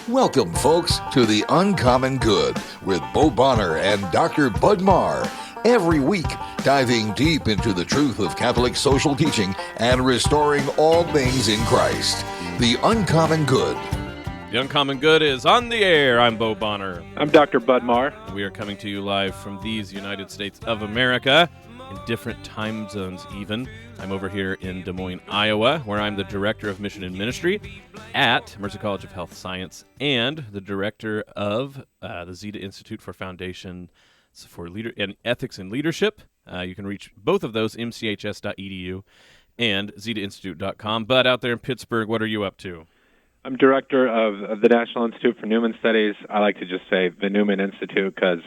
Welcome, folks, to The Uncommon Good with Bo Bonner and Dr. Bud Marr. Every week, diving deep into the truth of Catholic social teaching and restoring all things in Christ. The Uncommon Good. The Uncommon Good is on the air. I'm Bo Bonner. I'm Dr. Bud Marr. We are coming to you live from these United States of America, in different time zones even. I'm over here in Des Moines, Iowa, where I'm the Director of Mission and Ministry at Mercy College of Health Science and the Director of the Zeta Institute for Foundations for Ethics and Leadership. You can reach both of those, mchs.edu and zetainstitute.com. But out there in Pittsburgh, what are you up to? I'm Director of the National Institute for Newman Studies. I like to just say the Newman Institute because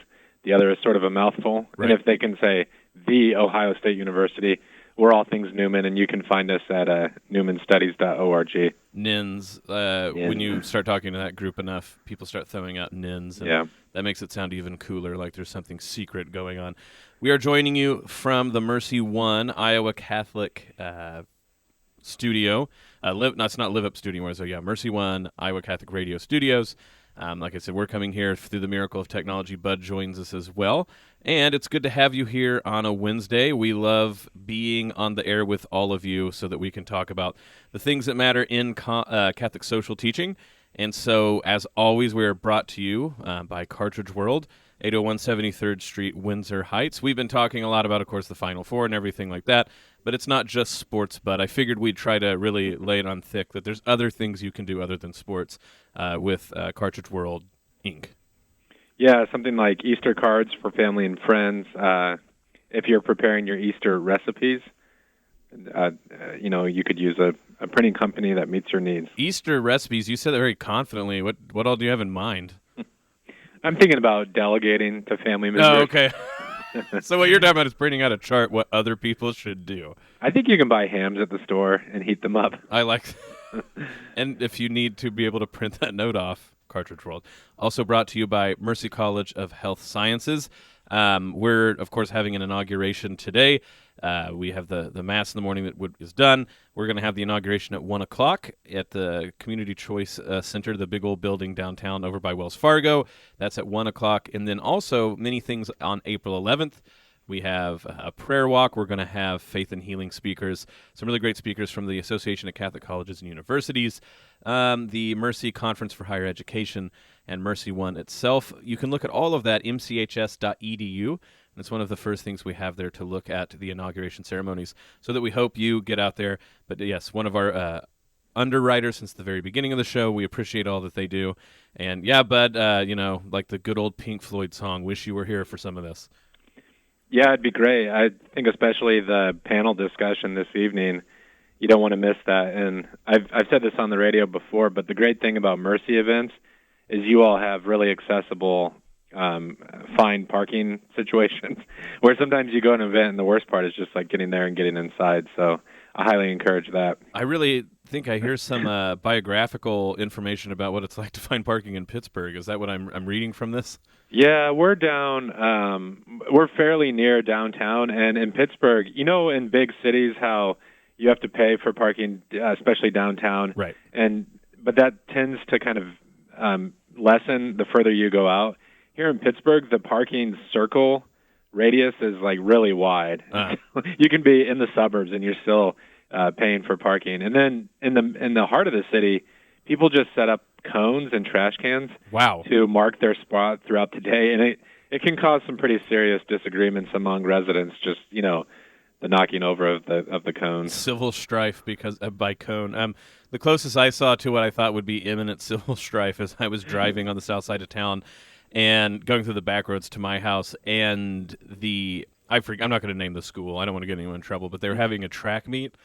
the other is sort of a mouthful. Right. And if they can say the Ohio State University, we're all things Newman, and you can find us at newmanstudies.org. NINS. When you start talking to that group enough, people start throwing out NINS. And that makes it sound even cooler, like there's something secret going on. We are joining you from the Mercy One Iowa Catholic studio. It's not Live Up Studio, so yeah, Mercy One Iowa Catholic Radio Studios. Like I said, we're coming here through the miracle of technology. Bud joins us as well. And it's good to have you here on a Wednesday. We love being on the air with all of you so that we can talk about the things that matter in Catholic social teaching. And so, as always, we are brought to you by Cartridge World, 801 73rd Street, Windsor Heights. We've been talking a lot about, of course, the Final Four and everything like that. But it's not just sports, but I figured we'd try to really lay it on thick that there's other things you can do other than sports with Cartridge World, Inc. Yeah, something like Easter cards for family and friends. If you're preparing your Easter recipes, you could use a printing company that meets your needs. Easter recipes, you said that very confidently. What all do you have in mind? I'm thinking about delegating to family members. Oh, okay. So what you're talking about is printing out a chart what other people should do. I think you can buy hams at the store and heat them up. I like that. And if you need to be able to print that note off, Cartridge World. Also brought to you by Mercy College of Health Sciences. We're, of course, having an inauguration today. We have the Mass in the morning that is done. We're going to have the inauguration at 1 o'clock at the Community Choice Center, the big old building downtown over by Wells Fargo. That's at 1 o'clock. And then also many things on April 11th. We have a prayer walk. We're going to have faith and healing speakers, some really great speakers from the Association of Catholic Colleges and Universities, the Mercy Conference for Higher Education, and Mercy One itself. You can look at all of that, mchs.edu. And it's one of the first things we have there to look at the inauguration ceremonies, so that we hope you get out there. But yes, one of our underwriters since the very beginning of the show. We appreciate all that they do. And yeah, Bud, like the good old Pink Floyd song, Wish You Were Here for some of this. Yeah, it'd be great. I think especially the panel discussion this evening, you don't want to miss that. And I've said this on the radio before, but the great thing about Mercy events is you all have really accessible fine parking situations where sometimes you go to an event and the worst part is just like getting there and getting inside. So I highly encourage that. I really think I hear some biographical information about what it's like to find parking in Pittsburgh. Is that what I'm reading from this? Yeah, we're down. We're fairly near downtown, and in Pittsburgh, in big cities how you have to pay for parking, especially downtown. Right. But that tends to kind of lessen the further you go out. Here in Pittsburgh, the parking circle radius is like really wide. You can be in the suburbs and you're still paying for parking. And then in the heart of the city, people just set up cones and trash cans to mark their spot throughout the day, and it can cause some pretty serious disagreements among residents, just the knocking over of the cones. Civil strife because by cone. The closest I saw to what I thought would be imminent civil strife is I was driving on the south side of town and going through the back roads to my house, and I'm not going to name the school, I don't want to get anyone in trouble, but they were having a track meet,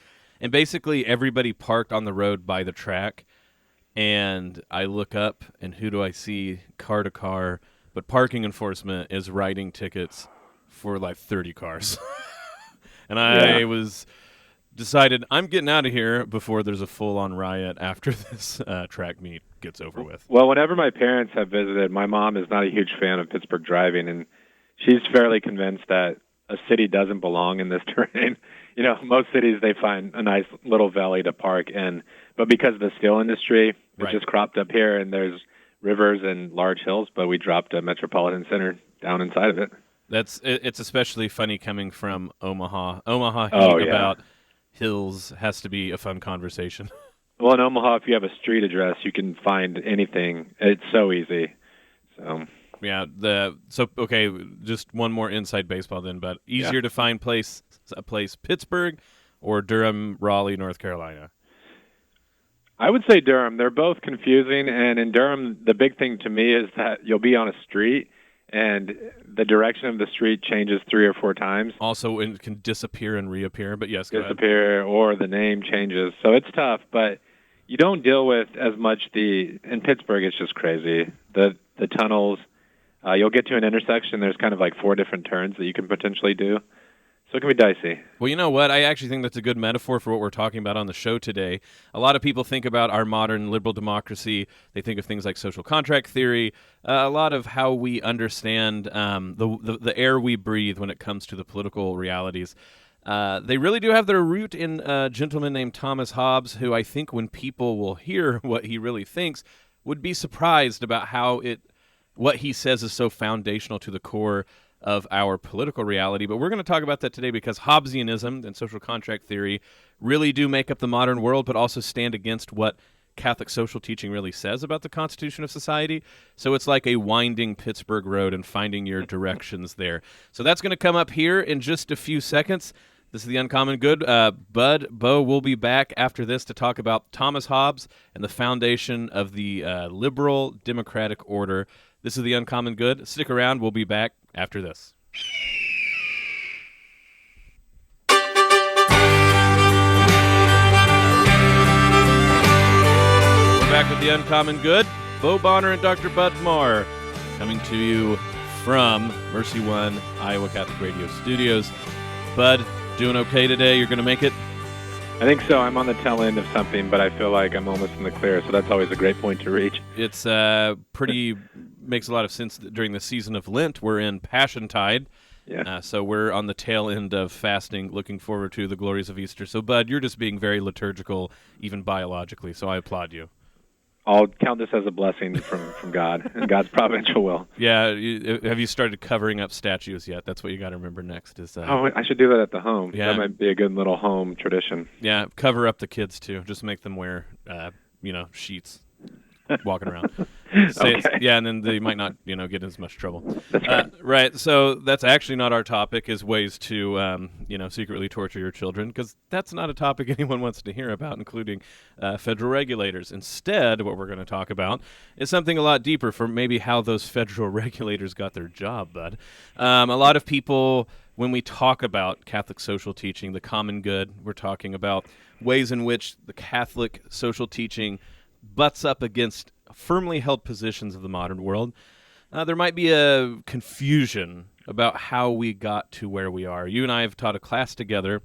and basically everybody parked on the road by the track. And I look up, and who do I see? Car to car. But parking enforcement is writing tickets for like 30 cars. And I was decided I'm getting out of here before there's a full-on riot after this track meet gets over with. Well, whenever my parents have visited, my mom is not a huge fan of Pittsburgh driving, and she's fairly convinced that a city doesn't belong in this terrain. Most cities, they find a nice little valley to park in, but because of the steel industry, it's just cropped up here, and there's rivers and large hills, but we dropped a metropolitan center down inside of it. It's especially funny coming from Omaha. Omaha Oh, heat yeah. about hills has to be a fun conversation. Well, in Omaha, if you have a street address, you can find anything. It's so easy. So Yeah. Okay. Just one more inside baseball then, but easier to find a place Pittsburgh or Durham, Raleigh, North Carolina. I would say Durham. They're both confusing, and in Durham, the big thing to me is that you'll be on a street, and the direction of the street changes 3 or 4 times. Also, it can disappear and reappear, but yes, go ahead. Disappear, or the name changes. So it's tough, but you don't deal with as much in Pittsburgh, it's just crazy. The tunnels, you'll get to an intersection, there's kind of like 4 different turns that you can potentially do. So it can be dicey. Well, you know what? I actually think that's a good metaphor for what we're talking about on the show today. A lot of people think about our modern liberal democracy. They think of things like social contract theory, a lot of how we understand the air we breathe when it comes to the political realities. They really do have their root in a gentleman named Thomas Hobbes, who I think when people will hear what he really thinks would be surprised about what he says is so foundational to the core of our political reality. But we're going to talk about that today because Hobbesianism and social contract theory really do make up the modern world, but also stand against what Catholic social teaching really says about the constitution of society. So it's like a winding Pittsburgh road and finding your directions there. So that's going to come up here in just a few seconds. This is The Uncommon Good. Bo will be back after this to talk about Thomas Hobbes and the foundation of the liberal democratic order. This is The Uncommon Good. Stick around. We'll be back after this. We're back with The Uncommon Good. Bo Bonner and Dr. Bud Marr coming to you from Mercy One, Iowa Catholic Radio Studios. Bud, doing okay today? You're going to make it? I think so. I'm on the tail end of something, but I feel like I'm almost in the clear, so that's always a great point to reach. It's makes a lot of sense that during the season of Lent. We're in Passiontide, so we're on the tail end of fasting, looking forward to the glories of Easter. So, Bud, you're just being very liturgical, even biologically, so I applaud you. I'll count this as a blessing from God and God's providential will. Yeah, have you started covering up statues yet? That's what you got to remember next. I should do that at the home. Yeah. That might be a good little home tradition. Yeah, cover up the kids too. Just make them wear, sheets, walking around. Okay. And then they might not, get in as much trouble. That's right. Right. So that's actually not our topic. Is ways to, secretly torture your children, because that's not a topic anyone wants to hear about, including federal regulators. Instead, what we're going to talk about is something a lot deeper, for maybe how those federal regulators got their job, Bud. A lot of people, when we talk about Catholic social teaching, the common good, we're talking about ways in which the Catholic social teaching butts up against firmly held positions of the modern world. There might be a confusion about how we got to where we are. You and I have taught a class together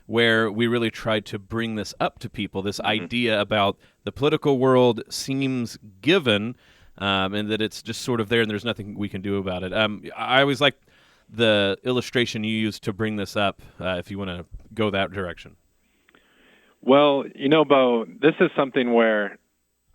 where we really tried to bring this up to people, this idea about the political world seems given, and that it's just sort of there and there's nothing we can do about it. I always like the illustration you used to bring this up, if you want to go that direction. Well, Bo, this is something where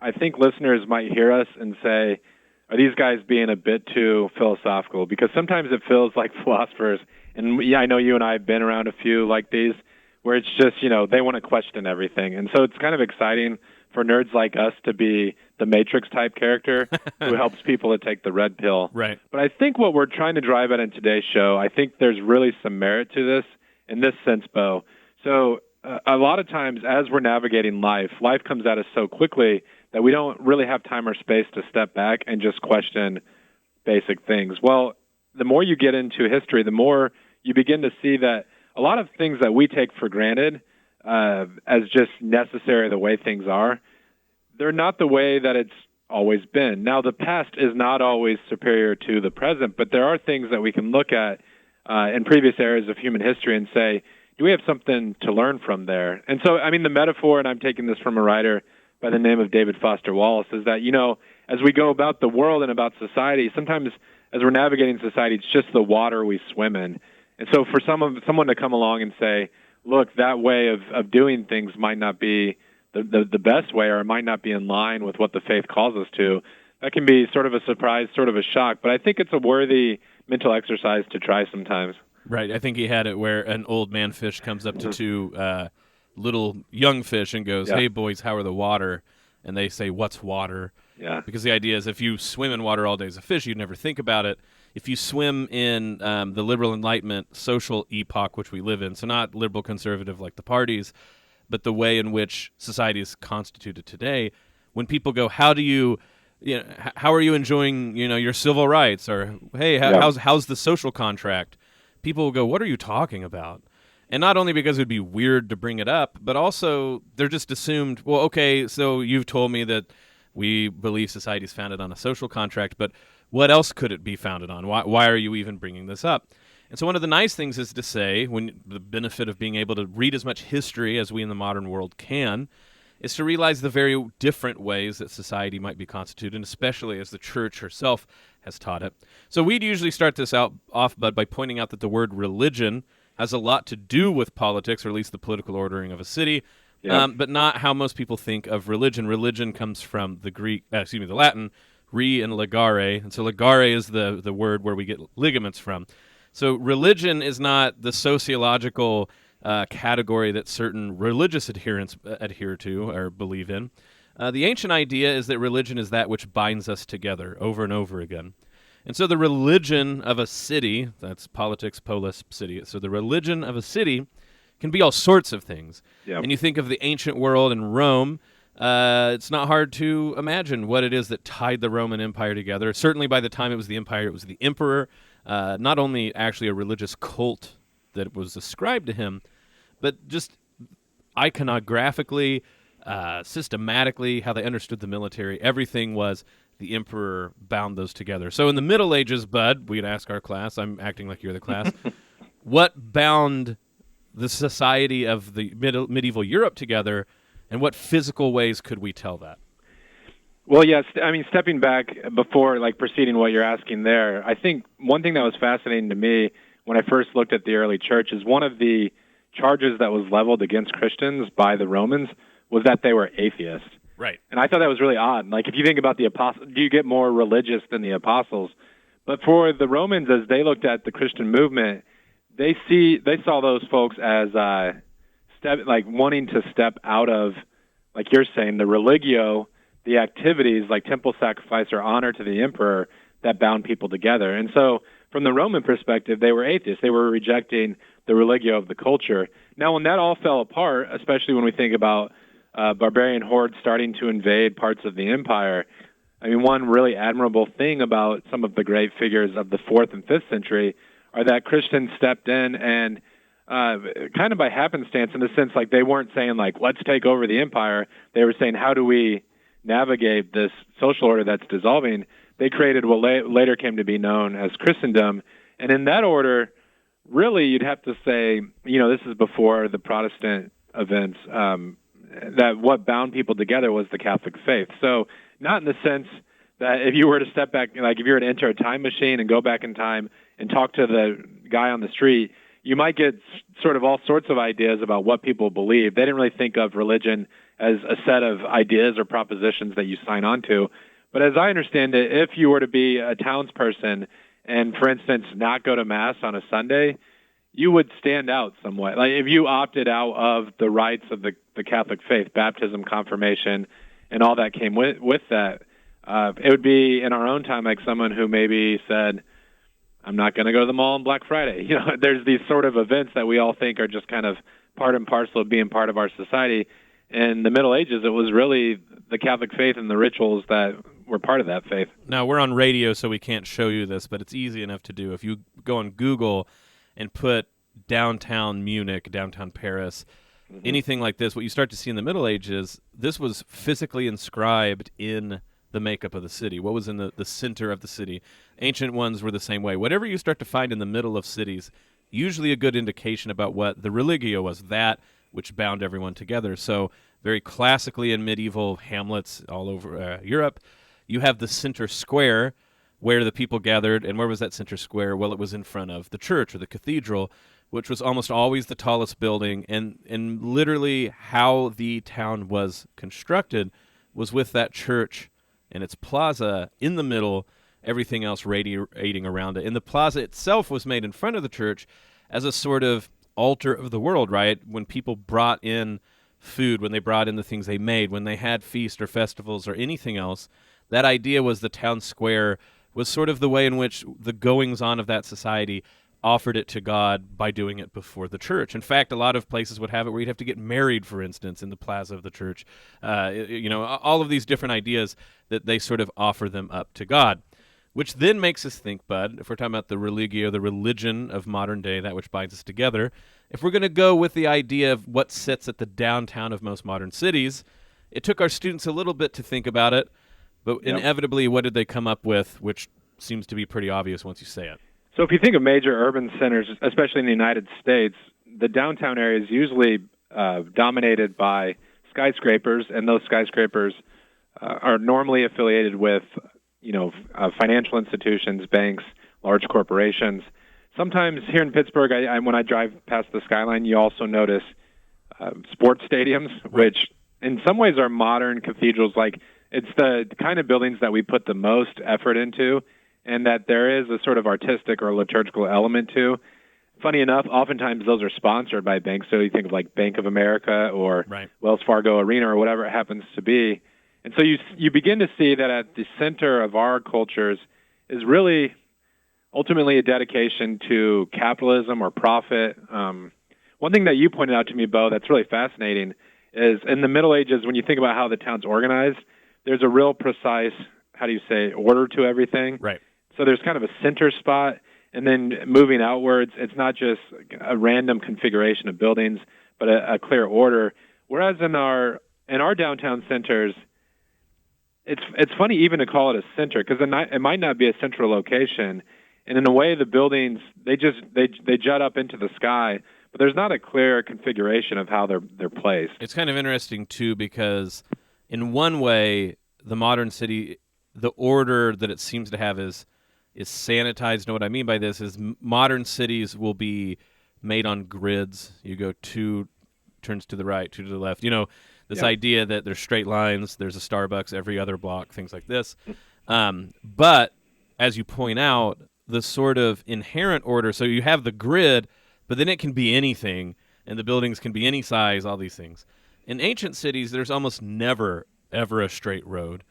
I think listeners might hear us and say, are these guys being a bit too philosophical? Because sometimes it feels like philosophers, and I know you and I have been around a few like these, where it's just, they want to question everything. And so it's kind of exciting for nerds like us to be the Matrix-type character who helps people to take the red pill. Right. But I think what we're trying to drive at in today's show, I think there's really some merit to this in this sense, Bo. So a lot of times as we're navigating life comes at us so quickly that we don't really have time or space to step back and just question basic things. Well, the more you get into history, the more you begin to see that a lot of things that we take for granted as just necessary the way things are, they're not the way that it's always been. Now, the past is not always superior to the present, but there are things that we can look at in previous eras of human history and say, do we have something to learn from there? And so, the metaphor, and I'm taking this from a writer by the name of David Foster Wallace, is that, as we go about the world and about society, sometimes as we're navigating society, it's just the water we swim in. And so for someone to come along and say, look, that way of doing things might not be the best way, or it might not be in line with what the faith calls us to, that can be sort of a surprise, sort of a shock. But I think it's a worthy mental exercise to try sometimes. Right. I think he had it where an old man fish comes up to two little young fish and goes, "Hey, boys, how are the water?" And they say, "What's water?" Yeah. Because the idea is if you swim in water all day as a fish, you'd never think about it. If you swim in the liberal Enlightenment social epoch which we live in, so not liberal conservative like the parties, but the way in which society is constituted today, when people go, how are you enjoying, your civil rights? Or, hey, how's the social contract? People will go, what are you talking about? And not only because it would be weird to bring it up, but also they're just assumed, well, okay, so you've told me that we believe society is founded on a social contract, but what else could it be founded on? Why are you even bringing this up? And so one of the nice things is to say, when the benefit of being able to read as much history as we in the modern world can, is to realize the very different ways that society might be constituted, and especially as the church herself has taught it. So we'd usually start this off, Bud, by pointing out that the word religion has a lot to do with politics, or at least the political ordering of a city, but not how most people think of religion. Religion comes from the Latin, re and ligare, and so ligare is the word where we get ligaments from. So religion is not the sociological category that certain religious adherents adhere to or believe in. The ancient idea is that religion is that which binds us together over and over again. And so the religion of a city, that's politics, polis, city, so the religion of a city can be all sorts of things. Yep. And you think of the ancient world in Rome, it's not hard to imagine what it is that tied the Roman Empire together. Certainly by the time it was the empire, it was the emperor, not only actually a religious cult that was ascribed to him, but just iconographically, systematically, how they understood the military. Everything was the emperor bound those together. So in the Middle Ages, Bud, we'd ask our class, I'm acting like you're the class, what bound the society of the medieval Europe together, and what physical ways could we tell that? Well, yes. I mean, stepping back before, preceding what you're asking there, I think one thing that was fascinating to me when I first looked at the early church is one of the charges that was leveled against Christians by the Romans was that they were atheists. Right. And I thought that was really odd. If you think about the apostles, do you get more religious than the apostles? But for the Romans, as they looked at the Christian movement, they saw those folks as wanting to step out of, like you're saying, the religio, the activities like temple sacrifice or honor to the emperor that bound people together. And so from the Roman perspective, they were atheists. They were rejecting the religio of the culture. Now, when that all fell apart, especially when we think about barbarian hordes starting to invade parts of the empire, I mean, one really admirable thing about some of the great figures of the 4th and 5th century are that Christians stepped in and kind of by happenstance, in a sense, they weren't saying, let's take over the empire. They were saying, how do we navigate this social order that's dissolving? They created what later came to be known as Christendom. And in that order, really, you'd have to say, this is before the Protestant events, that what bound people together was the Catholic faith. So not in the sense that if you were to step back, if you were to enter a time machine and go back in time and talk to the guy on the street, you might get sort of all sorts of ideas about what people believe. They didn't really think of religion as a set of ideas or propositions that you sign on to. But as I understand it, if you were to be a townsperson and, for instance, not go to Mass on a Sunday, you would stand out somewhat. If you opted out of the rites of the Catholic faith, baptism, confirmation, and all that came with that, it would be in our own time like someone who maybe said, I'm not going to go to the mall on Black Friday. There's these sort of events that we all think are just kind of part and parcel of being part of our society. In the Middle Ages, it was really the Catholic faith and the rituals that were part of that faith. Now, we're on radio, so we can't show you this, but it's easy enough to do. If you go on Google and put downtown Munich, downtown Paris, anything like this, what you start to see in the Middle Ages, this was physically inscribed in the makeup of the city, what was in the center of the city. Ancient ones were the same way. Whatever you start to find in the middle of cities, usually a good indication about what the religio was, that which bound everyone together. So very classically in medieval hamlets all over Europe, you have the center square where the people gathered. And where was that center square? Well, it was in front of the church or the cathedral, which was almost always the tallest building. And literally how the town was constructed was with that church and its plaza in the middle, everything else radiating around it. And the plaza itself was made in front of the church as a sort of altar of the world, right? When people brought in food, when they brought in the things they made, when they had feasts or festivals or anything else, that idea was the town square was sort of the way in which the goings-on of that society offered it to God by doing it before the church. In fact, a lot of places would have it where you'd have to get married, for instance, in the plaza of the church. All of these different ideas that they sort of offer them up to God, which then makes us think, Bud, if we're talking about the religio, the religion of modern day, that which binds us together, if we're going to go with the idea of what sits at the downtown of most modern cities, it took our students a little bit to think about it, but inevitably, what did they come up with, which seems to be pretty obvious once you say it? So if you think of major urban centers, especially in the United States, the downtown area is usually dominated by skyscrapers, and those skyscrapers are normally affiliated with, financial institutions, banks, large corporations. Sometimes here in Pittsburgh, when I drive past the skyline, you also notice sports stadiums, which in some ways are modern cathedrals. Like, it's the kind of buildings that we put the most effort into, and that there is a sort of artistic or liturgical element to. Funny enough, oftentimes those are sponsored by banks. So you think of like Bank of America or Wells Fargo Arena or whatever it happens to be. And so you begin to see that at the center of our cultures is really ultimately a dedication to capitalism or profit. One thing that you pointed out to me, Bo, that's really fascinating is in the Middle Ages, when you think about how the town's organized, there's a real precise, order to everything. Right. So there's kind of a center spot, and then moving outwards, it's not just a random configuration of buildings, but a clear order. Whereas in our downtown centers, it's funny even to call it a center, because it might not be a central location, and in a way the buildings they jut up into the sky, but there's not a clear configuration of how they're placed. It's kind of interesting too, because in one way the modern city, the order that it seems to have is sanitized. And what I mean by this is modern cities will be made on grids. You go 2 turns to the right, 2 to the left. This idea that there's straight lines, there's a Starbucks every other block, things like this. But as you point out, the sort of inherent order, so you have the grid, but then it can be anything, and the buildings can be any size, all these things. In ancient cities, there's almost never, ever a straight road.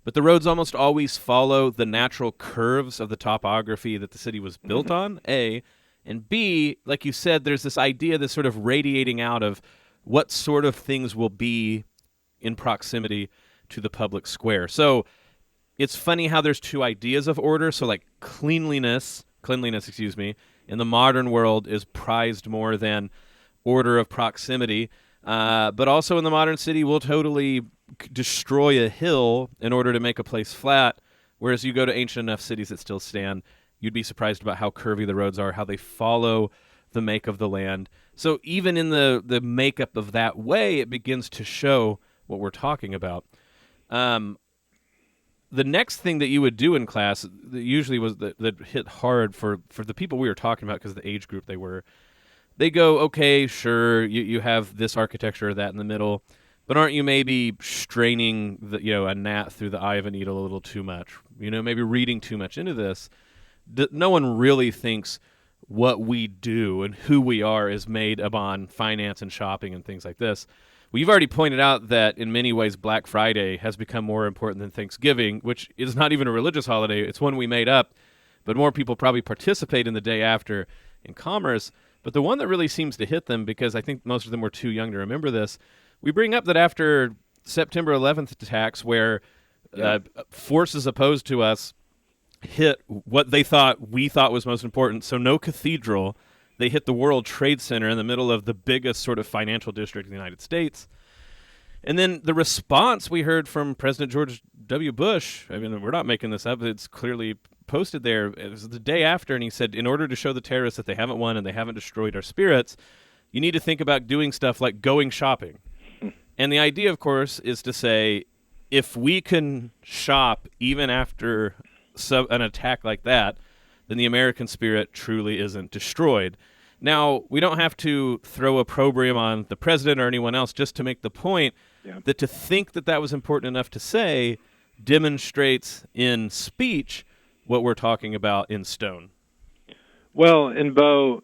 But the roads almost always follow the natural curves of the topography that the city was built on, A. And B, like you said, there's this idea, this sort of radiating out of what sort of things will be in proximity to the public square. So it's funny how there's 2 ideas of order. So like cleanliness, in the modern world is prized more than order of proximity. But also in the modern city, we'll totally destroy a hill in order to make a place flat, whereas you go to ancient enough cities that still stand, you'd be surprised about how curvy the roads are, how they follow the make of the land. So even in the makeup of that way, it begins to show what we're talking about. The next thing that you would do in class that usually was that hit hard for the people we were talking about because of the age group they go, okay, sure, you have this architecture or that in the middle, but aren't you maybe straining a gnat through the eye of a needle a little too much? Maybe reading too much into this. No one really thinks what we do and who we are is made upon finance and shopping and things like this. Well, you've already pointed out that in many ways Black Friday has become more important than Thanksgiving, which is not even a religious holiday. It's one we made up, but more people probably participate in the day after in commerce. But the one that really seems to hit them, because I think most of them were too young to remember this, we bring up that after September 11th attacks, where forces opposed to us hit what we thought was most important, so no cathedral, they hit the World Trade Center in the middle of the biggest sort of financial district in the United States. And then the response we heard from President George W. Bush, I mean, we're not making this up, it's clearly posted there. It was the day after, and he said, in order to show the terrorists that they haven't won and they haven't destroyed our spirits, you need to think about doing stuff like going shopping. And the idea, of course, is to say, if we can shop even after an attack like that, then the American spirit truly isn't destroyed. Now, we don't have to throw opprobrium on the president or anyone else just to make the point that to think that was important enough to say demonstrates in speech what we're talking about in stone? Well, in Bo,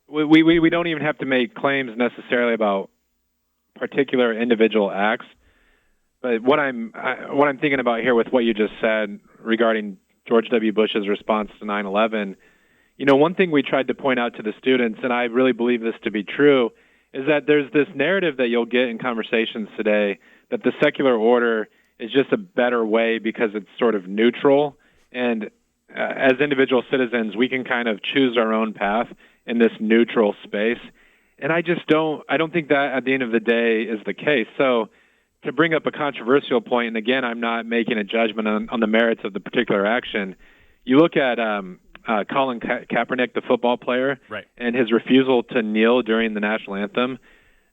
we don't even have to make claims necessarily about particular individual acts. But what I'm thinking about here with what you just said regarding George W. Bush's response to 9/11, one thing we tried to point out to the students, and I really believe this to be true, is that there's this narrative that you'll get in conversations today that the secular order is just a better way because it's sort of neutral, and as individual citizens, we can kind of choose our own path in this neutral space. And I don't think that at the end of the day is the case. So to bring up a controversial point, and again, I'm not making a judgment on the merits of the particular action, you look at Colin Kaepernick, the football player, right, and his refusal to kneel during the national anthem.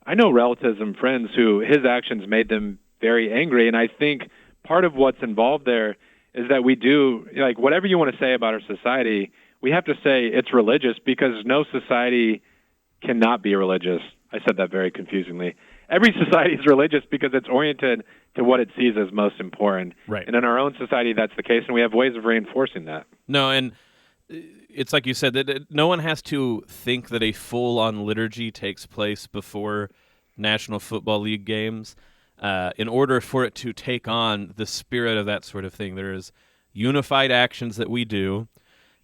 I know relatives and friends who his actions made them very angry, and I think part of what's involved there is that we do, like, whatever you want to say about our society, we have to say it's religious because no society cannot be religious. I said that very confusingly. Every society is religious because it's oriented to what it sees as most important. Right. And in our own society, that's the case, and we have ways of reinforcing that. No, and it's like you said, that no one has to think that a full-on liturgy takes place before National Football League games. In order for it to take on the spirit of that sort of thing, there is unified actions that we do,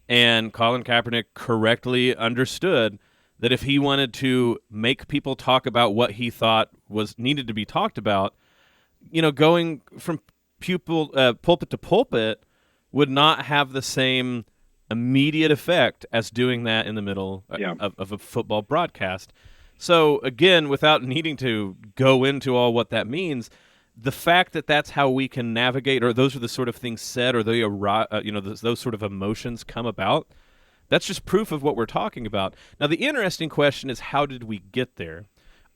and Colin Kaepernick correctly understood that if he wanted to make people talk about what he thought was needed to be talked about, going from pulpit to pulpit would not have the same immediate effect as doing that in the middle of a football broadcast. So again, without needing to go into all what that means, the fact that that's how we can navigate, or those are the sort of things said, or those sort of emotions come about, that's just proof of what we're talking about. Now, the interesting question is, how did we get there?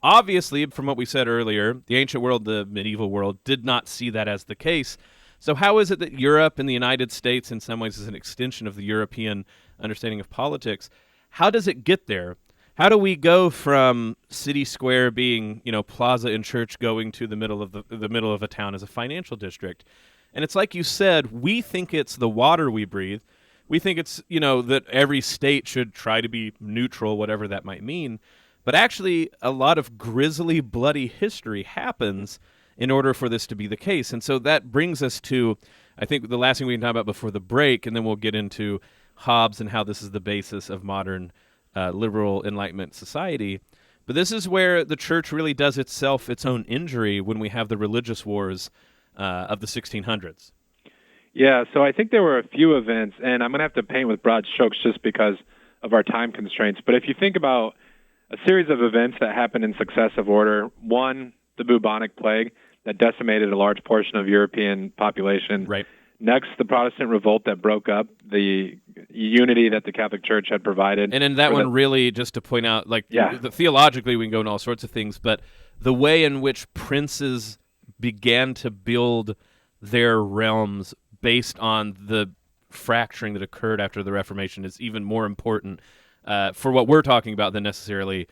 Obviously, from what we said earlier, the ancient world, the medieval world, did not see that as the case. So how is it that Europe and the United States, in some ways, is an extension of the European understanding of politics? How does it get there? How do we go from city square being, plaza and church, going to the middle of a town as a financial district? And it's like you said, we think it's the water we breathe. We think it's, that every state should try to be neutral, whatever that might mean. But actually, a lot of grisly, bloody history happens in order for this to be the case. And so that brings us to, I think, the last thing we can talk about before the break, and then we'll get into Hobbes and how this is the basis of modern liberal Enlightenment society. But this is where the church really does itself its own injury when we have the religious wars of the 1600s. Yeah, so I think there were a few events, and I'm going to have to paint with broad strokes just because of our time constraints. But if you think about a series of events that happened in successive order, one, the bubonic plague that decimated a large portion of European population. Right. Next, the Protestant revolt that broke up the unity that the Catholic Church had provided. And in that one, really, just to point out, theologically, we can go into all sorts of things, but the way in which princes began to build their realms based on the fracturing that occurred after the Reformation is even more important for what we're talking about than necessarily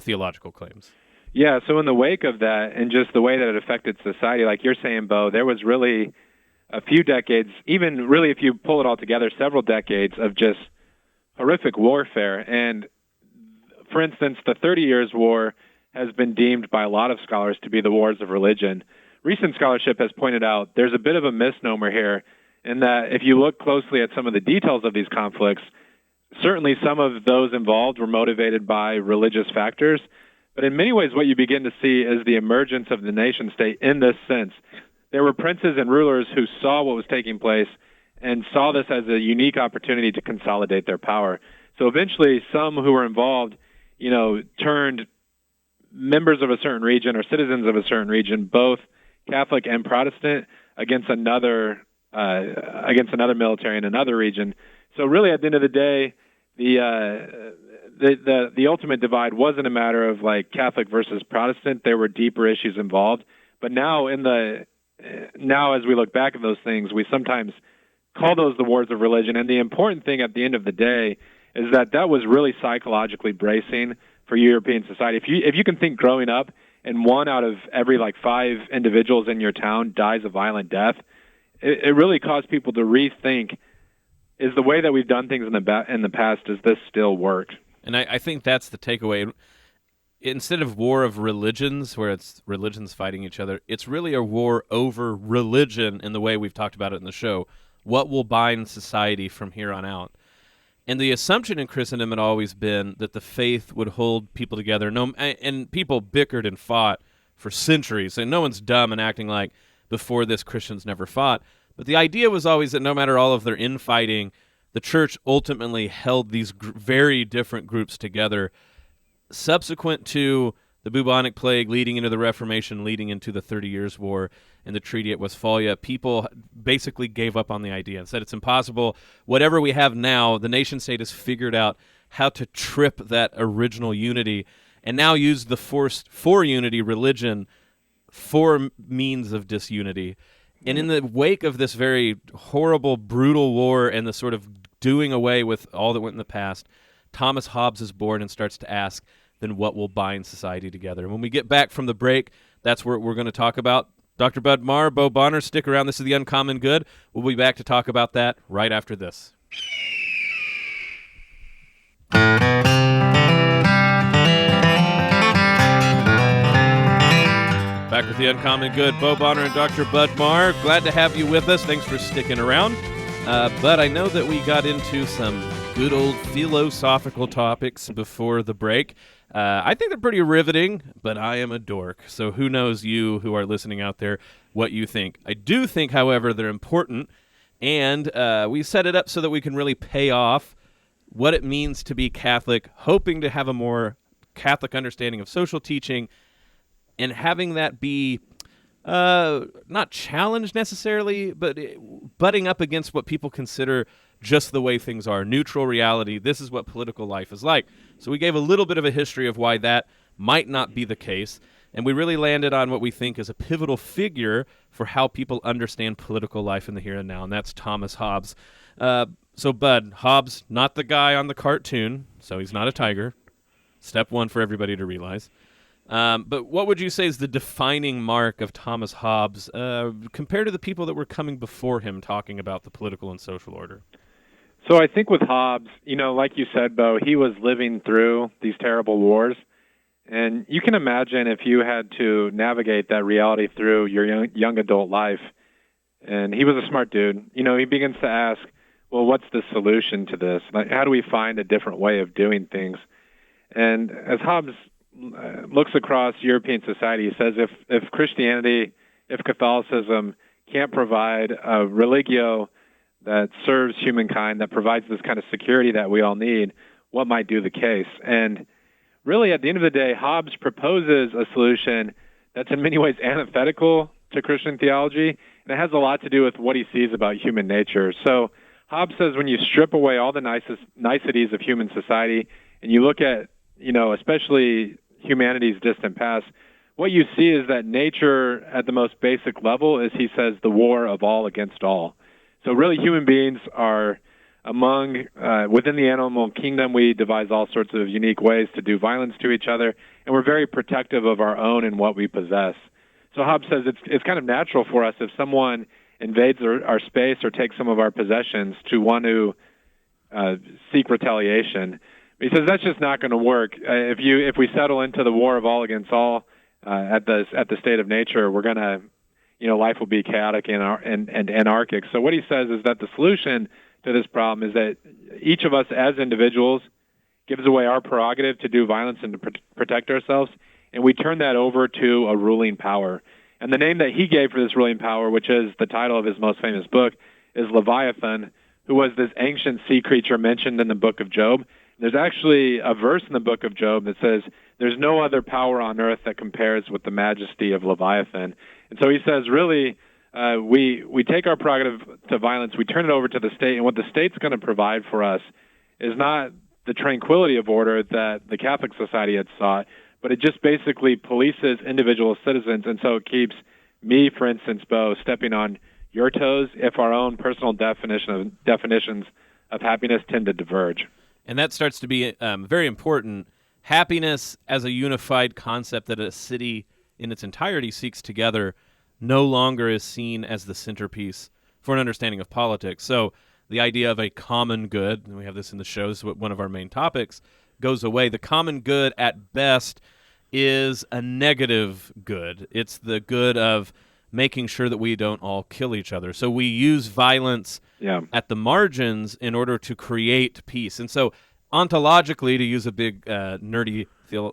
theological claims. Yeah, so in the wake of that, and just the way that it affected society, like you're saying, Bo, there was really a few decades, even really if you pull it all together, several decades of just horrific warfare. And, for instance, the 30 Years' War has been deemed by a lot of scholars to be the wars of religion. Recent scholarship has pointed out there's a bit of a misnomer here in that if you look closely at some of the details of these conflicts, certainly some of those involved were motivated by religious factors. But in many ways, what you begin to see is the emergence of the nation state in this sense. There were princes and rulers who saw what was taking place and saw this as a unique opportunity to consolidate their power. So eventually, some who were involved, turned members of a certain region or citizens of a certain region, both Catholic and Protestant, against another military in another region. So really, at the end of the day, the ultimate divide wasn't a matter of like Catholic versus Protestant. There were deeper issues involved. But now as we look back at those things, we sometimes call those the wars of religion. And the important thing at the end of the day is that was really psychologically bracing for European society. If you can think growing up and one out of every 5 individuals in your town dies a violent death, it really caused people to rethink, is the way that we've done things in the past, does this still work? And I think that's the takeaway. Instead of war of religions, where it's religions fighting each other, it's really a war over religion in the way we've talked about it in the show. What will bind society from here on out? And the assumption in Christendom had always been that the faith would hold people together. And people bickered and fought for centuries. And no one's dumb and acting like before this Christians never fought. But the idea was always that no matter all of their infighting, the church ultimately held these very different groups together. Subsequent to the bubonic plague, leading into the Reformation, leading into the 30 Years' War, and the Treaty at Westphalia, people basically gave up on the idea and said it's impossible. Whatever we have now, the nation-state has figured out how to trip that original unity and now use the force for unity, religion, for means of disunity. And in the wake of this very horrible, brutal war and the sort of doing away with all that went in the past, Thomas Hobbes is born and starts to ask, then what will bind society together? And when we get back from the break, that's what we're going to talk about. Dr. Bud Marr, Bo Bonner, stick around. This is The Uncommon Good. We'll be back to talk about that right after this. Back with The Uncommon Good, Bo Bonner and Dr. Bud Marr. Glad to have you with us. Thanks for sticking around. But I know that we got into some good old philosophical topics before the break. I think they're pretty riveting, but I am a dork. So who knows, you who are listening out there, what you think. I do think, however, they're important, and we set it up so that we can really pay off what it means to be Catholic, hoping to have a more Catholic understanding of social teaching, and having that be not challenged necessarily, but butting up against what people consider just the way things are, neutral reality. This is what political life is like. So we gave a little bit of a history of why that might not be the case, and we really landed on what we think is a pivotal figure for how people understand political life in the here and now, and that's Thomas Hobbes. So, Bud, Hobbes, not the guy on the cartoon, so he's not a tiger. Step one for everybody to realize. But what would you say is the defining mark of Thomas Hobbes compared to the people that were coming before him talking about the political and social order? So I think with Hobbes, like you said, Bo, he was living through these terrible wars. And you can imagine if you had to navigate that reality through your young adult life. And he was a smart dude. He begins to ask, well, what's the solution to this? Like, how do we find a different way of doing things? And as Hobbes looks across European society, he says if Christianity, if Catholicism can't provide a religio that serves humankind, that provides this kind of security that we all need, what might do the case? And really, at the end of the day, Hobbes proposes a solution that's in many ways antithetical to Christian theology, and it has a lot to do with what he sees about human nature. So Hobbes says when you strip away all the niceties of human society and you look at, especially humanity's distant past, what you see is that nature at the most basic level is, he says, the war of all against all. So really human beings are within the animal kingdom, we devise all sorts of unique ways to do violence to each other, and we're very protective of our own and what we possess. So Hobbes says it's kind of natural for us if someone invades our space or takes some of our possessions to want to seek retaliation. He says that's just not going to work. If we settle into the war of all against all at the state of nature, we're going to, life will be chaotic and anarchic. So what he says is that the solution to this problem is that each of us as individuals gives away our prerogative to do violence and to protect ourselves, and we turn that over to a ruling power. And the name that he gave for this ruling power, which is the title of his most famous book, is Leviathan, who was this ancient sea creature mentioned in the book of Job. There's actually a verse in the book of Job that says, there's no other power on earth that compares with the majesty of Leviathan. And so he says, really, we take our prerogative to violence, we turn it over to the state, and what the state's going to provide for us is not the tranquility of order that the Catholic society had sought, but it just basically polices individual citizens, and so it keeps me, for instance, Bo, stepping on your toes if our own personal definitions of happiness tend to diverge. And that starts to be very important. Happiness as a unified concept that a city in its entirety seeks together no longer is seen as the centerpiece for an understanding of politics. So the idea of a common good, and we have this in the show, this is one of our main topics, goes away. The common good at best is a negative good. It's the good of making sure that we don't all kill each other. So we use violence at the margins in order to create peace. And so ontologically, to use a big nerdy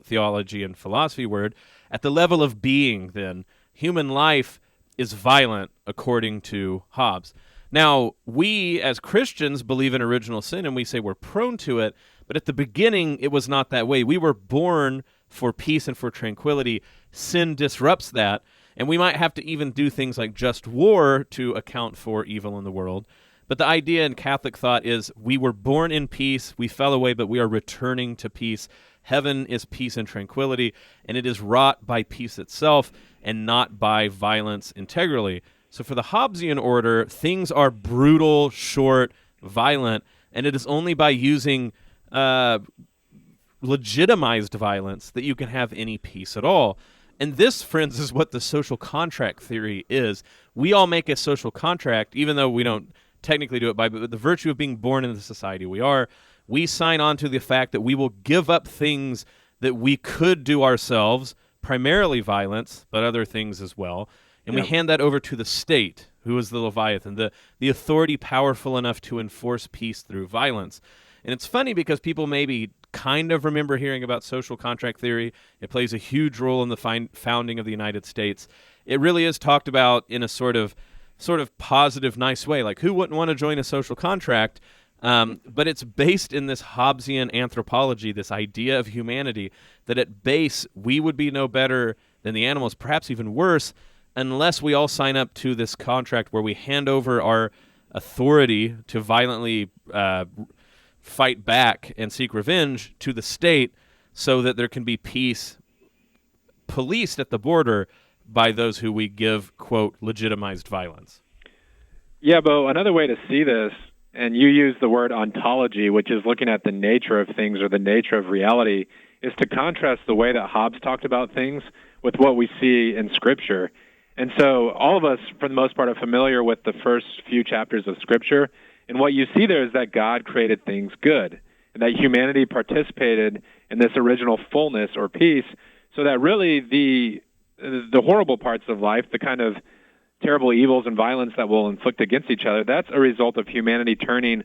theology and philosophy word, at the level of being, then, human life is violent according to Hobbes. Now, we as Christians believe in original sin, and we say we're prone to it, but at the beginning, it was not that way. We were born for peace and for tranquility. Sin disrupts that, and we might have to even do things like just war to account for evil in the world. But the idea in Catholic thought is we were born in peace, we fell away, but we are returning to peace. Heaven is peace and tranquility, and it is wrought by peace itself and not by violence integrally. So for the Hobbesian order, things are brutal, short, violent, and it is only by using legitimized violence that you can have any peace at all. And this, friends, is what the social contract theory is. We all make a social contract, even though we don't technically do it by the virtue of being born in the society we are. We sign on to the fact that we will give up things that we could do ourselves, primarily violence, but other things as well. And we hand that over to the state, who is the Leviathan, the authority powerful enough to enforce peace through violence. And it's funny because people maybe kind of remember hearing about social contract theory. It plays a huge role in the founding of the United States. It really is talked about in a sort of positive, nice way. Like, who wouldn't want to join a social contract? But it's based in this Hobbesian anthropology, this idea of humanity, that at base we would be no better than the animals, perhaps even worse, unless we all sign up to this contract where we hand over our authority to violently fight back and seek revenge to the state so that there can be peace policed at the border by those who we give, quote, legitimized violence. Yeah, Bo, another way to see this, and you use the word ontology, which is looking at the nature of things or the nature of reality, is to contrast the way that Hobbes talked about things with what we see in Scripture. And so all of us, for the most part, are familiar with the first few chapters of Scripture. And what you see there is that God created things good, and that humanity participated in this original fullness or peace, so that really the horrible parts of life, the kind of terrible evils and violence that we'll inflict against each other, that's a result of humanity turning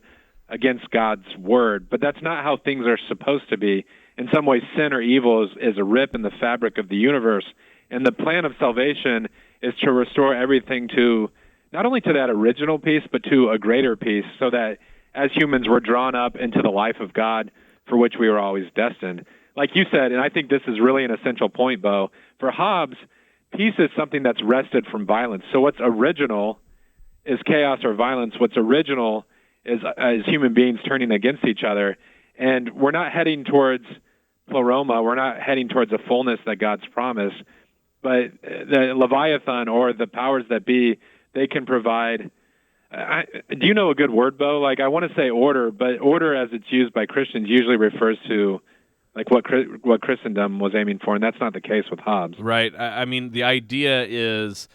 against God's word. But that's not how things are supposed to be. In some ways, sin or evil is a rip in the fabric of the universe. And the plan of salvation is to restore everything to not only to that original peace, but to a greater peace, so that as humans we're drawn up into the life of God for which we were always destined. Like you said, and I think this is really an essential point, Bo, for Hobbes, peace is something that's wrested from violence. So what's original is chaos or violence. What's original is human beings turning against each other. And we're not heading towards pleroma. We're not heading towards a fullness that God's promised. But the Leviathan or the powers that be, they can provide. Do you know a good word, Bo? Like, I want to say order, but order as it's used by Christians usually refers to like what Christendom was aiming for, and that's not the case with Hobbes. Right. I mean, the idea is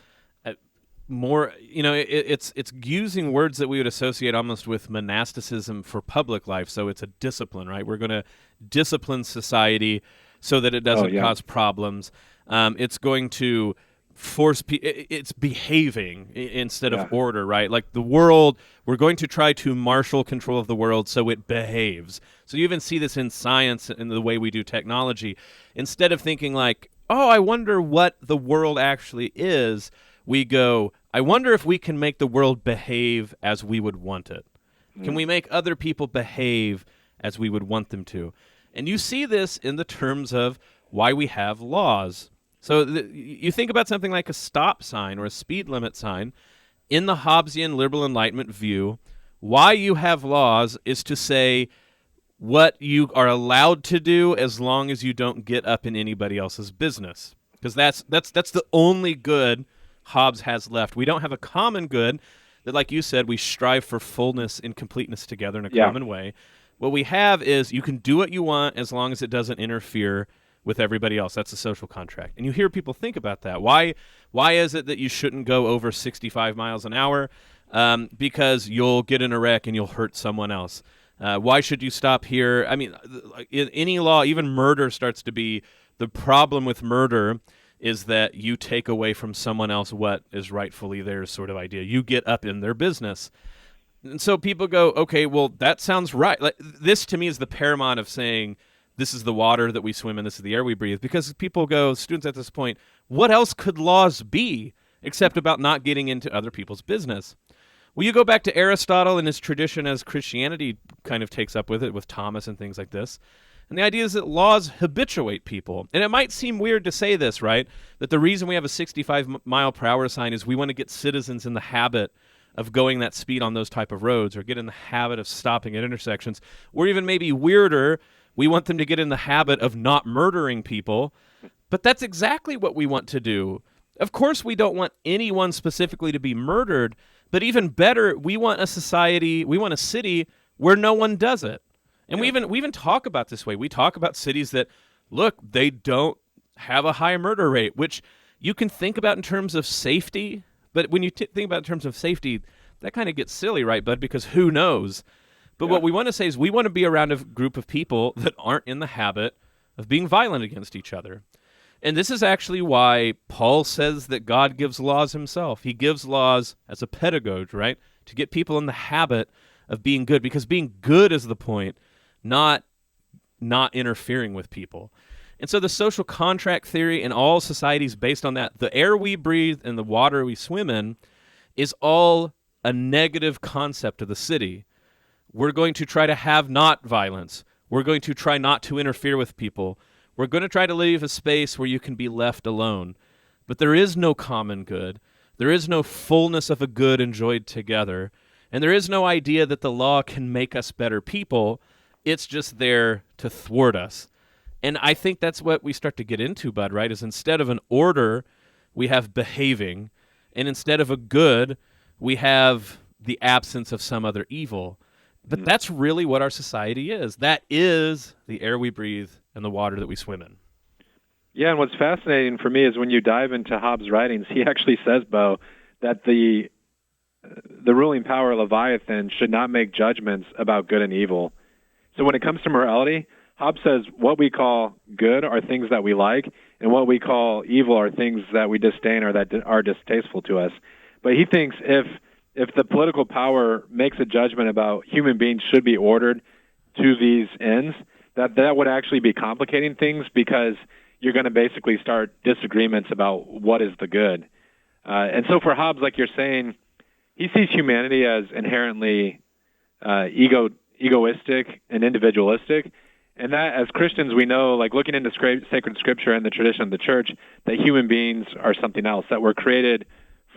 more, it's using words that we would associate almost with monasticism for public life. So it's a discipline, right? We're going to discipline society so that it doesn't cause problems. It's going to force it's behaving instead of order, right? Like the world, we're going to try to marshal control of the world so it behaves. So you even see this in science and the way we do technology. Instead of thinking like, oh, I wonder what the world actually is, we go, I wonder if we can make the world behave as we would want it. Can we make other people behave as we would want them to? And you see this in the terms of why we have laws. So you think about something like a stop sign or a speed limit sign. In the Hobbesian liberal Enlightenment view, why you have laws is to say what you are allowed to do as long as you don't get up in anybody else's business. Because that's the only good Hobbes has left. We don't have a common good that, like you said, we strive for fullness and completeness together in a common way. What we have is you can do what you want as long as it doesn't interfere with everybody else. That's a social contract. And you hear people think about that. Why is it that you shouldn't go over 65 miles an hour? because you'll get in a wreck and you'll hurt someone else. Why should you stop here? I mean, in any law, even murder starts to be the problem with murder is that you take away from someone else what is rightfully theirs sort of idea. You get up in their business. And so people go, okay, well, that sounds right. Like, this to me is the paramount of saying this is the water that we swim in, this is the air we breathe. Because people go, students at this point, what else could laws be except about not getting into other people's business? Well, you go back to Aristotle and his tradition as Christianity kind of takes up with it, with Thomas and things like this. And the idea is that laws habituate people. And it might seem weird to say this, right? That the reason we have a 65-mile-per-hour sign is we want to get citizens in the habit of going that speed on those type of roads, or get in the habit of stopping at intersections. Or even maybe weirder, we want them to get in the habit of not murdering people. But that's exactly what we want to do. Of course, we don't want anyone specifically to be murdered, but even better, we want a society, we want a city where no one does it. And we even talk about this way. We talk about cities that, look, they don't have a high murder rate, which you can think about in terms of safety. But when you think about in terms of safety, that kind of gets silly, right, bud? Because who knows? But what we want to say is we want to be around a group of people that aren't in the habit of being violent against each other. And this is actually why Paul says that God gives laws himself. He gives laws as a pedagogue, right, to get people in the habit of being good, because being good is the point, not interfering with people. And so the social contract theory in all societies based on that, the air we breathe and the water we swim in, is all a negative concept of the city. We're going to try to have not violence. We're going to try not to interfere with people. We're going to try to leave a space where you can be left alone. But there is no common good. There is no fullness of a good enjoyed together. And there is no idea that the law can make us better people. It's just there to thwart us. And I think that's what we start to get into, bud, right? Is instead of an order, we have behaving. And instead of a good, we have the absence of some other evil. But that's really what our society is. That is the air we breathe and the water that we swim in. Yeah, and what's fascinating for me is when you dive into Hobbes' writings, he actually says, Bo, that the ruling power, Leviathan, should not make judgments about good and evil. So when it comes to morality, Hobbes says what we call good are things that we like, and what we call evil are things that we disdain or that are distasteful to us. But he thinks if the political power makes a judgment about human beings should be ordered to these ends, that would actually be complicating things, because you're going to basically start disagreements about what is the good. And so for Hobbes, like you're saying, he sees humanity as inherently egoistic and individualistic. And that, as Christians, we know, like looking into sacred scripture and the tradition of the church, that human beings are something else, that we're created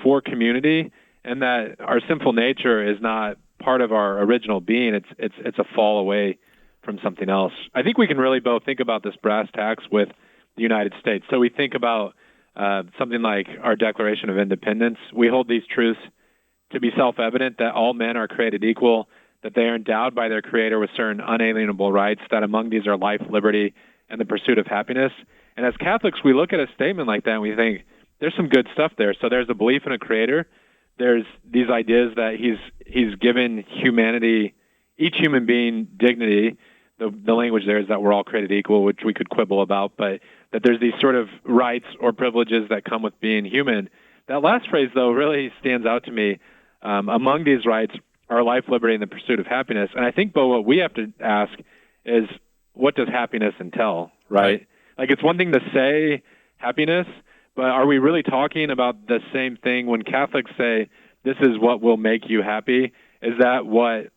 for community, and that our sinful nature is not part of our original being. It's a fall away from something else. I think we can really both think about this brass tacks with the United States. So we think about something like our Declaration of Independence. We hold these truths to be self-evident, that all men are created equal, that they are endowed by their Creator with certain unalienable rights, that among these are life, liberty, and the pursuit of happiness. And as Catholics, we look at a statement like that and we think, there's some good stuff there. So there's a belief in a Creator. There's these ideas that he's given humanity, each human being, dignity. The language there is that we're all created equal, which we could quibble about, but that there's these sort of rights or privileges that come with being human. That last phrase, though, really stands out to me. Among these rights are life, liberty, and the pursuit of happiness. And I think, Bo, what we have to ask is, what does happiness entail, right? Like, it's one thing to say happiness, but are we really talking about the same thing? When Catholics say, this is what will make you happy, is that what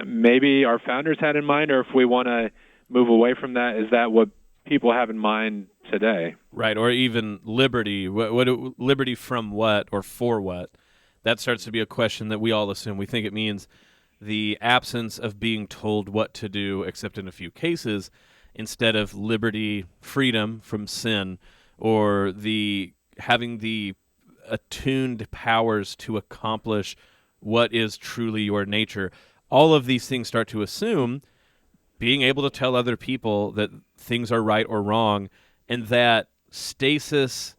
maybe our founders had in mind? Or if we want to move away from that, is that what people have in mind today? Right, or even liberty. What liberty from what or for what? That starts to be a question that we all assume. We think it means the absence of being told what to do, except in a few cases, instead of liberty, freedom from sin, or the having the attuned powers to accomplish what is truly your nature. All of these things start to assume being able to tell other people that things are right or wrong, and that stasis,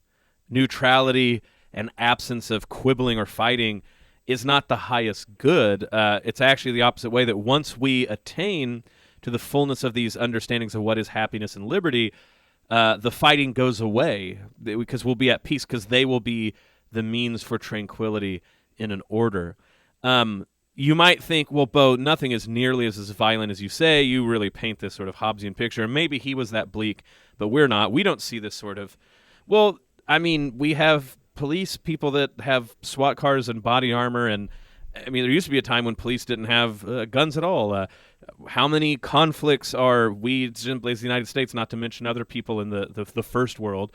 neutrality, and absence of quibbling or fighting is not the highest good. It's actually the opposite way, that once we attain to the fullness of these understandings of what is happiness and liberty, the fighting goes away because we'll be at peace, because they will be the means for tranquility in an order. You might think, well, Bo, nothing is nearly as violent as you say. You really paint this sort of Hobbesian picture, and maybe he was that bleak, but we're not. We don't see this sort of... Well, I mean, we have police people that have SWAT cars and body armor, and I mean, there used to be a time when police didn't have guns at all. How many conflicts are we, simply as the United States, not to mention other people in the first world,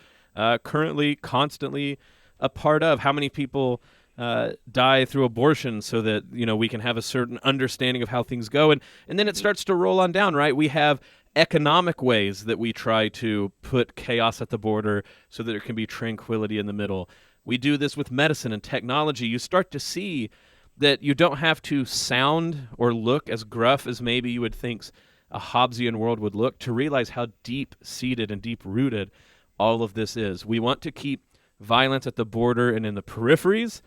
currently, constantly a part of? How many people die through abortion so that, we can have a certain understanding of how things go? And then it starts to roll on down, right? We have economic ways that we try to put chaos at the border so that there can be tranquility in the middle. We do this with medicine and technology. You start to see that you don't have to sound or look as gruff as maybe you would think a Hobbesian world would look to realize how deep-seated and deep-rooted all of this is. We want to keep violence at the border and in the peripheries,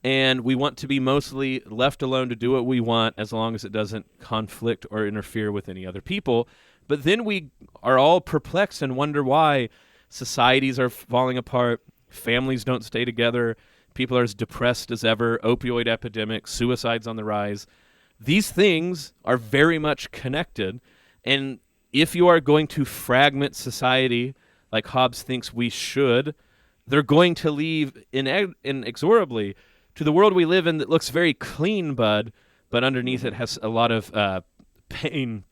and we want to be mostly left alone to do what we want as long as it doesn't conflict or interfere with any other people. But then we are all perplexed and wonder why societies are falling apart, families don't stay together, people are as depressed as ever, opioid epidemic, suicides on the rise. These things are very much connected, and if you are going to fragment society like Hobbes thinks we should, they're going to lead inexorably to the world we live in that looks very clean, but underneath it has a lot of pain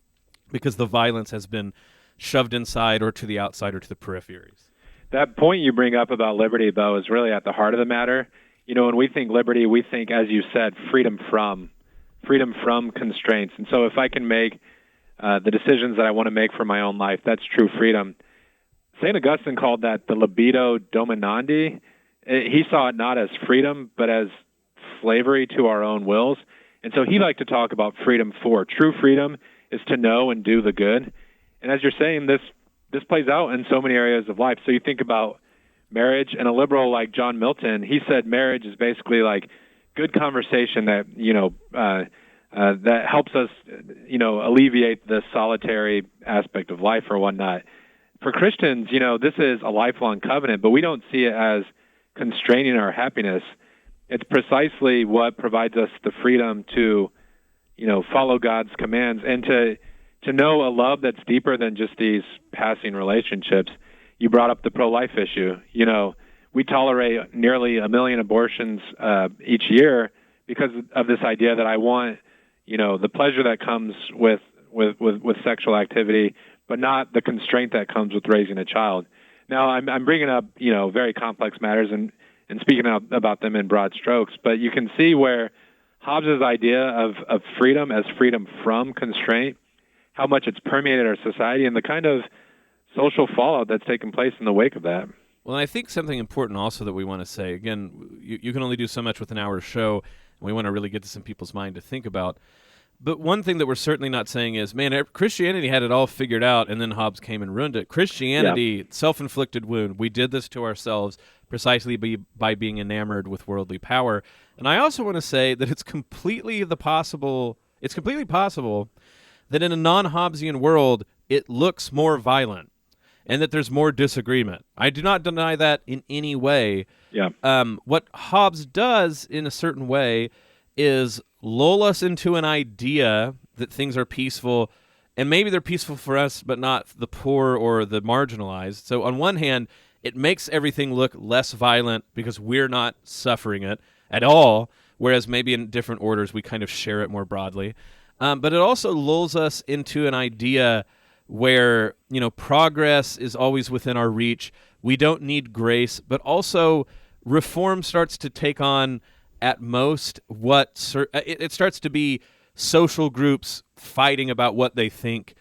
because the violence has been shoved inside or to the outside or to the peripheries. That point you bring up about liberty, Bo, is really at the heart of the matter. When we think liberty, we think, as you said, freedom from constraints. And so if I can make the decisions that I want to make for my own life, that's true freedom. St. Augustine called that the libido dominandi. He saw it not as freedom, but as slavery to our own wills. And so he liked to talk about freedom for. True freedom is to know and do the good. And as you're saying, this plays out in so many areas of life. So you think about marriage, and a liberal like John Milton, he said marriage is basically like good conversation that, that helps us, alleviate the solitary aspect of life or whatnot. For Christians, this is a lifelong covenant, but we don't see it as constraining our happiness. It's precisely what provides us the freedom to, follow God's commands and to know a love that's deeper than just these passing relationships. You brought up the pro-life issue. We tolerate nearly 1 million abortions each year because of this idea that I want, the pleasure that comes with sexual activity, but not the constraint that comes with raising a child. Now, I'm bringing up, very complex matters and speaking about them in broad strokes, but you can see where Hobbes' idea of freedom as freedom from constraint, how much it's permeated our society, and the kind of social fallout that's taken place in the wake of that. Well, I think something important also that we want to say, again, you can only do so much with an hour show, and we want to really get this in people's mind to think about. But one thing that we're certainly not saying is, man, Christianity had it all figured out, and then Hobbes came and ruined it. Christianity, self-inflicted wound. We did this to ourselves precisely by being enamored with worldly power. And I also want to say that it's completely possible that in a non-Hobbesian world, it looks more violent and that there's more disagreement. I do not deny that in any way. Yeah. What Hobbes does in a certain way is lull us into an idea that things are peaceful, and maybe they're peaceful for us, but not the poor or the marginalized. So on one hand, it makes everything look less violent because we're not suffering it at all, whereas maybe in different orders we kind of share it more broadly. But it also lulls us into an idea where, progress is always within our reach. We don't need grace, but also reform starts to take on, at most, it starts to be social groups fighting about what they think,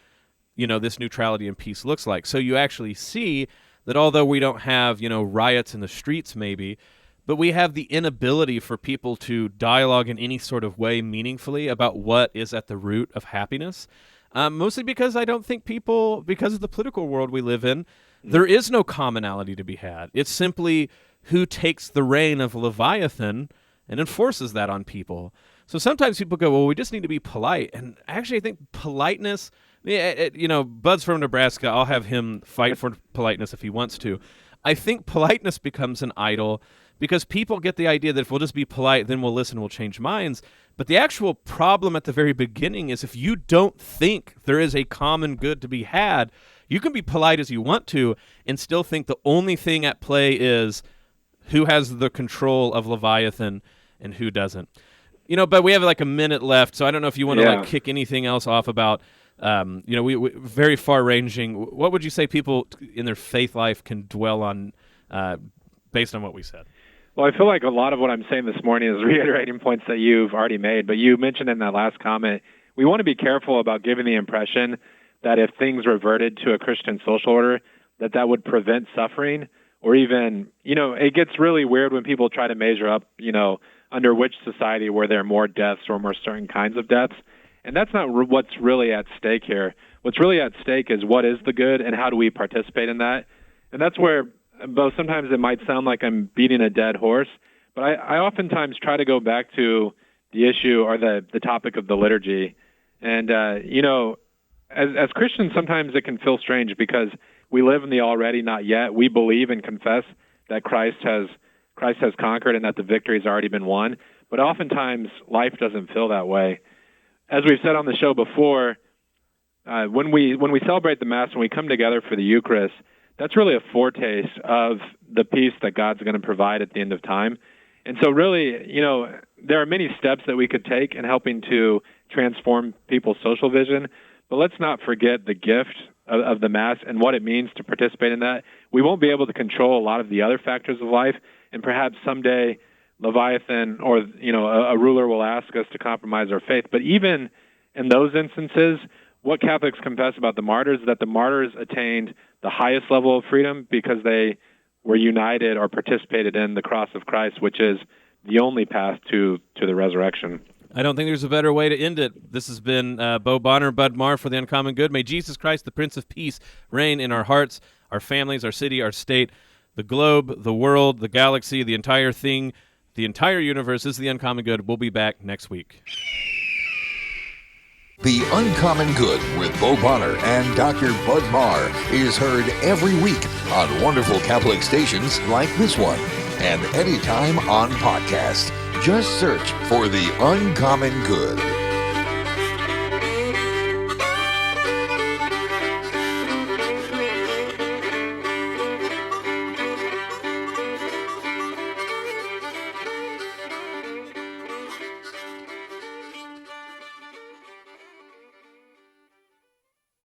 this neutrality and peace looks like. So you actually see that although we don't have, riots in the streets maybe, but we have the inability for people to dialogue in any sort of way meaningfully about what is at the root of happiness. Mostly because I don't think because of the political world we live in, there is no commonality to be had. It's simply who takes the reign of Leviathan and enforces that on people. So sometimes people go, well, we just need to be polite. And actually, I think politeness, Bud's from Nebraska. I'll have him fight for politeness if he wants to. I think politeness becomes an idol because people get the idea that if we'll just be polite, then we'll listen, we'll change minds. But the actual problem at the very beginning is if you don't think there is a common good to be had, you can be polite as you want to and still think the only thing at play is who has the control of Leviathan and who doesn't. But we have like a minute left, so I don't know if you want to kick anything else off about, we very far-ranging. What would you say people in their faith life can dwell on based on what we said? Well, I feel like a lot of what I'm saying this morning is reiterating points that you've already made, but you mentioned in that last comment, we want to be careful about giving the impression that if things reverted to a Christian social order, that would prevent suffering, or even, it gets really weird when people try to measure up, under which society were there more deaths or more certain kinds of deaths. And that's not what's really at stake here. What's really at stake is what is the good and how do we participate in that. And that's where, both sometimes it might sound like I'm beating a dead horse, but I oftentimes try to go back to the issue or the topic of the liturgy. And, as Christians, sometimes it can feel strange because we live in the already, not yet. We believe and confess that Christ has conquered and that the victory has already been won. But oftentimes, life doesn't feel that way. As we've said on the show before, when we celebrate the Mass and we come together for the Eucharist, that's really a foretaste of the peace that God's going to provide at the end of time. And so really, there are many steps that we could take in helping to transform people's social vision, but let's not forget the gift of the Mass and what it means to participate in that. We won't be able to control a lot of the other factors of life, and perhaps someday Leviathan or a ruler will ask us to compromise our faith. But even in those instances, what Catholics confess about the martyrs is that the martyrs attained the highest level of freedom because they were united or participated in the cross of Christ, which is the only path to the resurrection. I don't think there's a better way to end it. This has been Bo Bonner, Bud Marr for The Uncommon Good. May Jesus Christ, the Prince of Peace, reign in our hearts, our families, our city, our state, the globe, the world, the galaxy, the entire thing, the entire universe. This is The Uncommon Good. We'll be back next week. The Uncommon Good with Bo Bonner and Dr. Bud Marr is heard every week on wonderful Catholic stations like this one, and anytime on podcast. Just search for The Uncommon Good.